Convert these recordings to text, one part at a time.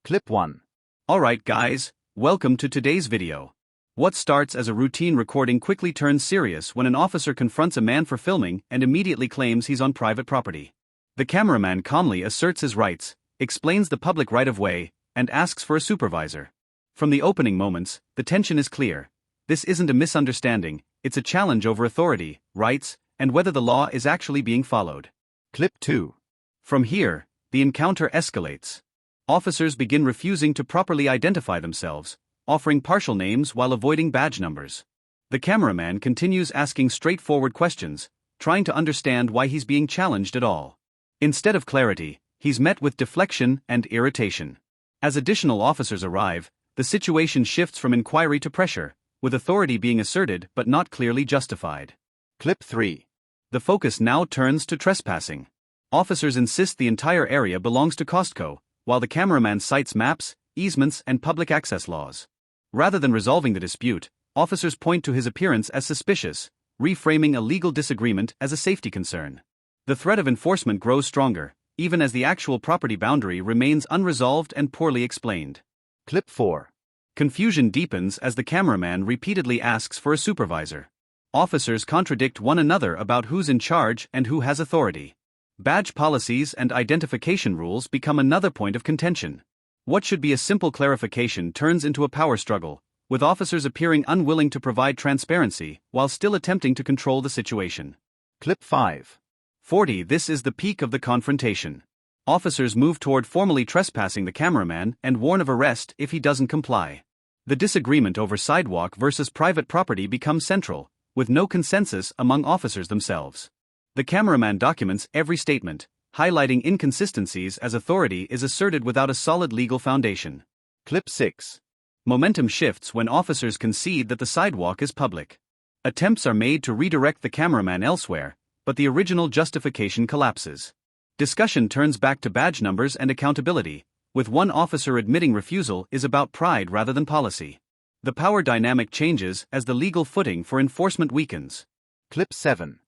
Clip 1. Alright guys, welcome to today's video. What starts as a routine recording quickly turns serious when an officer confronts a man for filming and immediately claims he's on private property. The cameraman calmly asserts his rights, explains the public right-of-way, and asks for a supervisor. From the opening moments, the tension is clear. This isn't a misunderstanding, it's a challenge over authority, rights, and whether the law is actually being followed. Clip 2. From here, the encounter escalates. Officers begin refusing to properly identify themselves, offering partial names while avoiding badge numbers. The cameraman continues asking straightforward questions, trying to understand why he's being challenged at all. Instead of clarity, he's met with deflection and irritation. As additional officers arrive, the situation shifts from inquiry to pressure, with authority being asserted but not clearly justified. Clip 3. The focus now turns to trespassing. Officers insist the entire area belongs to Costco, while the cameraman cites maps, easements, and public access laws. Rather than resolving the dispute, officers point to his appearance as suspicious, reframing a legal disagreement as a safety concern. The threat of enforcement grows stronger, even as the actual property boundary remains unresolved and poorly explained. Clip 4. Confusion deepens as the cameraman repeatedly asks for a supervisor. Officers contradict one another about who's in charge and who has authority. Badge policies and identification rules become another point of contention. What should be a simple clarification turns into a power struggle, with officers appearing unwilling to provide transparency while still attempting to control the situation. Clip 5. 40. This is the peak of the confrontation. Officers move toward formally trespassing the cameraman and warn of arrest if he doesn't comply. The disagreement over sidewalk versus private property becomes central, with no consensus among officers themselves. The cameraman documents every statement, highlighting inconsistencies as authority is asserted without a solid legal foundation. Clip 6. Momentum shifts when officers concede that the sidewalk is public. Attempts are made to redirect the cameraman elsewhere, but the original justification collapses. Discussion turns back to badge numbers and accountability, with one officer admitting refusal is about pride rather than policy. The power dynamic changes as the legal footing for enforcement weakens. Clip 7.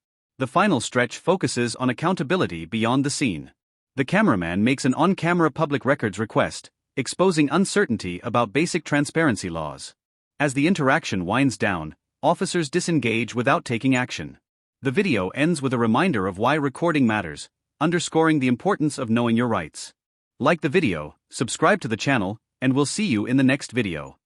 The final stretch focuses on accountability beyond the scene. The cameraman makes an on-camera public records request, exposing uncertainty about basic transparency laws. As the interaction winds down, officers disengage without taking action. The video ends with a reminder of why recording matters, underscoring the importance of knowing your rights. Like the video, subscribe to the channel, and we'll see you in the next video.